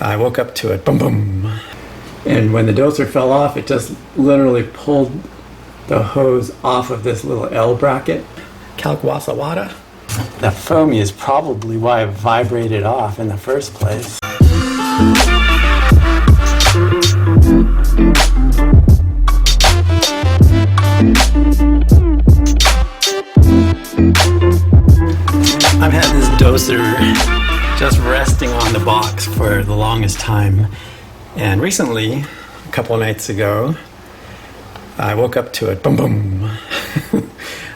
I woke up to it, boom, boom. And when the doser fell off, it just literally pulled the hose off of this little L bracket. Kalkwasawada. The foamy is probably why it vibrated off in the first place. I've had this doser just resting on the box for the longest time, and recently, a couple of nights ago, I woke up to it, boom, boom. I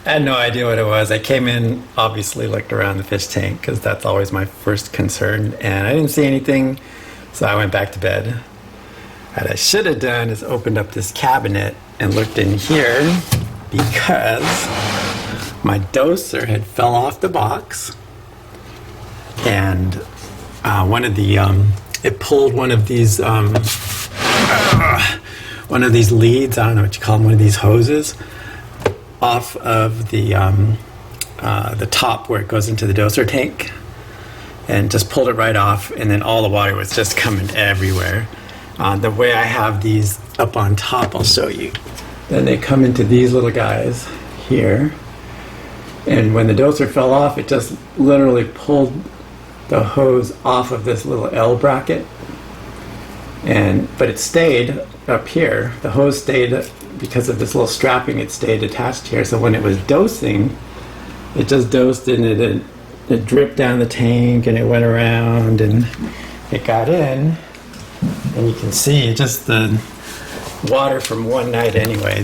had no idea what it was. I came in, obviously looked around the fish tank because that's always my first concern, and I didn't see anything, so I went back to bed. What I should have done is opened up this cabinet and looked in here because my doser had fell off the box, and it pulled one of these leads, I don't know what you call them, one of these hoses, off of the top where it goes into the doser tank, and just pulled it right off, and then all the water was just coming everywhere. The way I have these up on top, I'll show you. Then they come into these little guys here, and when the doser fell off, it just literally pulled the hose off of this little L bracket, but it stayed up here. The hose stayed because of this little strapping. It stayed attached here, so when it was dosing, it just dosed and it dripped down the tank, and it went around and it got in, and you can see just the water from one night anyway.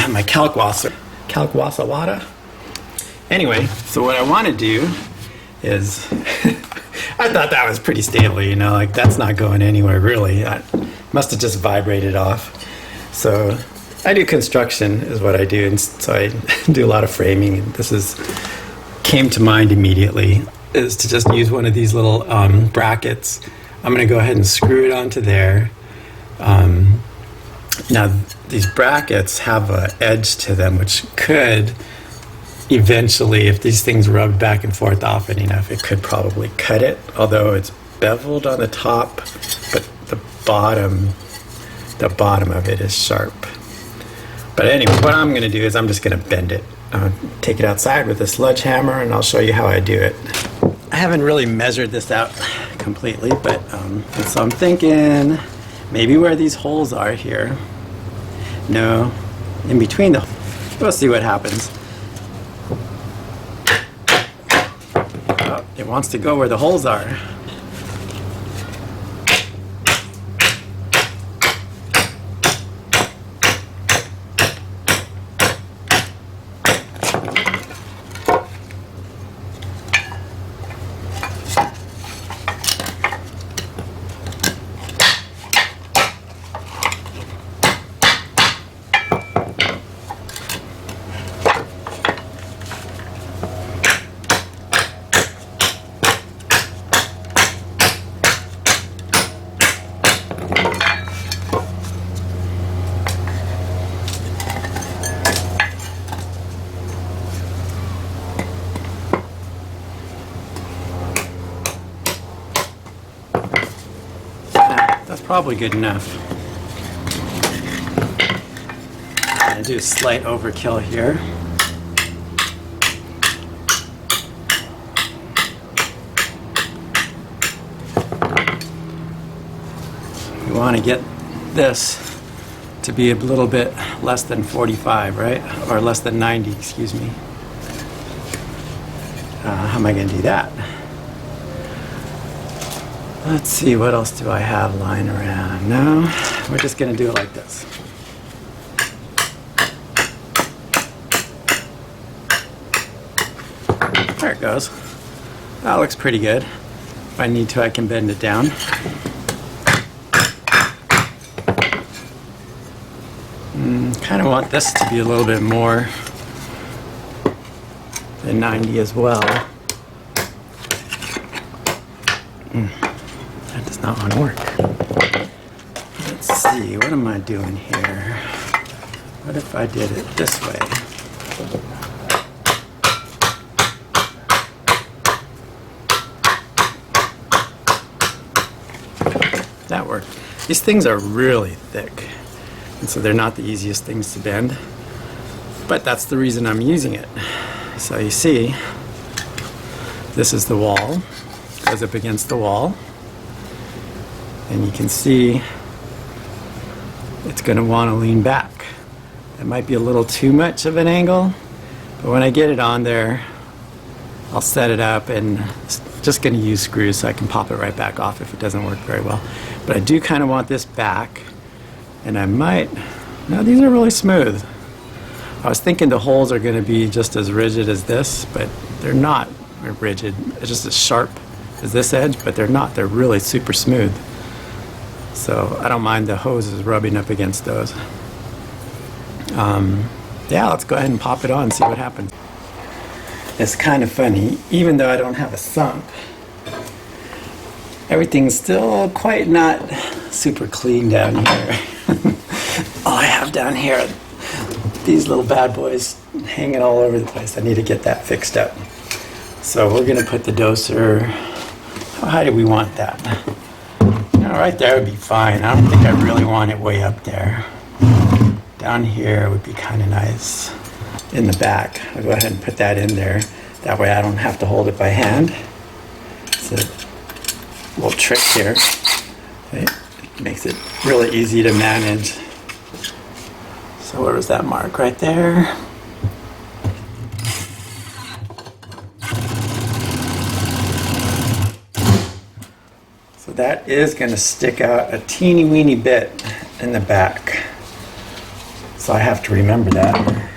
My Kalkwasawada. Anyway, so what I want to do is, I thought that was pretty stable, you know, like that's not going anywhere really. I must have just vibrated off. So I do construction is what I do, and so I do a lot of framing, and came to mind immediately is to just use one of these little brackets. I'm going to go ahead and screw it onto there. Now these brackets have an edge to them which could eventually, if these things rubbed back and forth often enough, it could probably cut it, although it's beveled on the top, but the bottom of it is sharp. But anyway, what I'm going to do is I'm just going to bend it. Take it outside with a sledgehammer, and I'll show you how I do it. I haven't really measured this out completely, but so I'm thinking maybe where these holes are here. No, in between the. We'll see what happens. Oh, it wants to go where the holes are. That's probably good enough. I'm going to do a slight overkill here. We want to get this to be a little bit less than 45, right? Or less than 90, excuse me. How am I going to do that? Let's see, what else do I have lying around? No, we're just going to do it like this. There it goes. That looks pretty good. If I need to, I can bend it down. Kind of want this to be a little bit more than 90 as well. That does not want to work. Let's see, what am I doing here? What if I did it this way? that worked. These things are really thick, and so they're not the easiest things to bend, but that's the reason I'm using it. So you see, this is the wall, goes up against the wall, and you can see it's going to want to lean back. It might be a little too much of an angle, but when I get it on there, I'll set it up, and just going to use screws so I can pop it right back off if it doesn't work very well. But I do kind of want this back, and I might, no, these are really smooth. I was thinking the holes are going to be just as rigid as this, but they're not rigid. It's just as sharp as this edge, but they're not. They're really super smooth. So I don't mind the hoses rubbing up against those. Yeah, let's go ahead and pop it on and see what happens. It's kind of funny, even though I don't have a sump, everything's still quite not super clean down here. All I have down here, these little bad boys hanging all over the place. I need to get that fixed up. So we're gonna put the doser, how high do we want that? Right there would be fine. I don't think I really want it way up there. Down here would be kind of nice. In the back, I'll go ahead and put that in there. That way I don't have to hold it by hand. It's a little trick here. Okay. It makes it really easy to manage. So where was that mark? Right there. So that is going to stick out a teeny weeny bit in the back. So I have to remember that.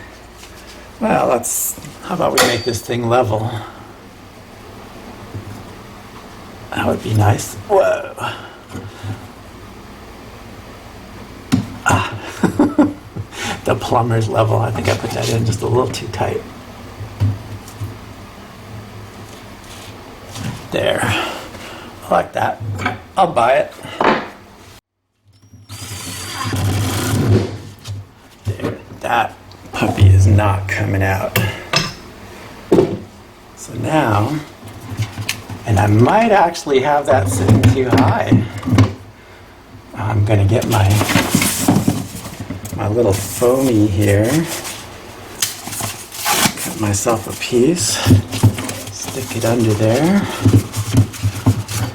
Well, how about we make this thing level? That would be nice. Whoa. Ah. The plumber's level. I think I put that in just a little too tight. There. I like that. I'll buy it. There. That puppy is not coming out. So now, and I might actually have that sitting too high. I'm gonna get my little foamy here. Cut myself a piece. Stick it under there.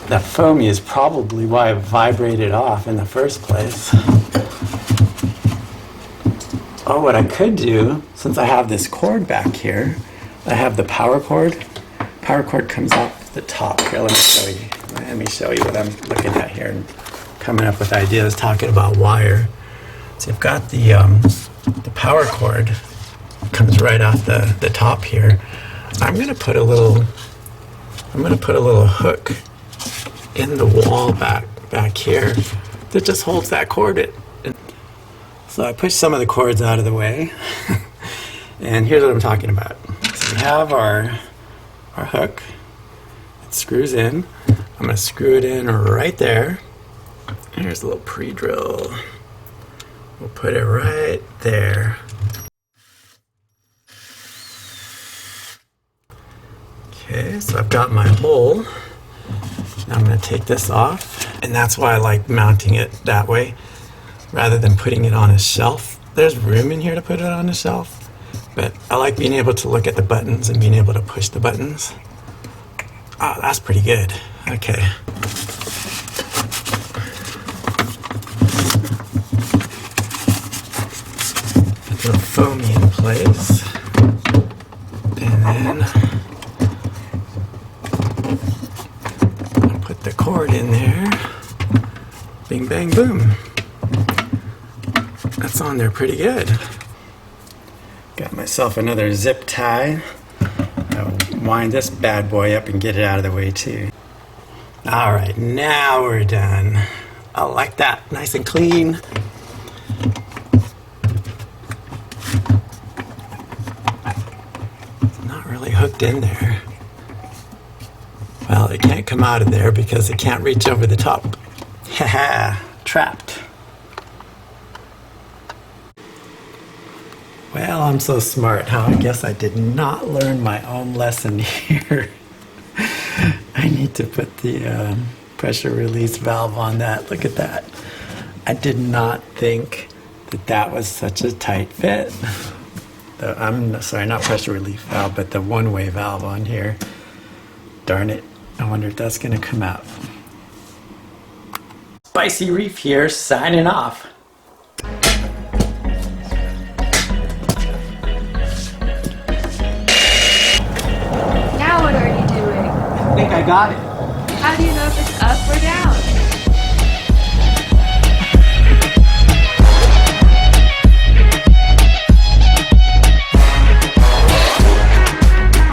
That foamy is probably why it vibrated off in the first place. Oh, what I could do, since I have this cord back here, I have the power cord. Power cord comes off the top. Here, let me show you. Let me show you what I'm looking at here and coming up with ideas talking about wire. So you've got the power cord comes right off the top here. I'm gonna put a little hook in the wall back here that just holds that cord in. So I pushed some of the cords out of the way, and here's what I'm talking about. So we have our hook. It screws in. I'm going to screw it in right there. Here's a little pre-drill. We'll put it right there. Okay, so I've got my hole. Now I'm going to take this off, and that's why I like mounting it that way rather than putting it on a shelf. There's room in here to put it on a shelf, but I like being able to look at the buttons and being able to push the buttons. Oh, that's pretty good. Okay. Put the foamy in place, and then I'll put the cord in there. Bing, bang, boom. That's on there pretty good. Got myself another zip tie. I'll wind this bad boy up and get it out of the way too. All right, now we're done. I like that, nice and clean. It's not really hooked in there. Well, it can't come out of there because it can't reach over the top. Haha, trapped. Well, I'm so smart, huh? I guess I did not learn my own lesson here. I need to put the pressure release valve on that. Look at that. I did not think that that was such a tight fit. I'm sorry, not pressure relief valve, but the one-way valve on here. Darn it. I wonder if that's going to come out. Spicy Reef here, signing off. Now what are you doing? I think I got it. How do you know if it's up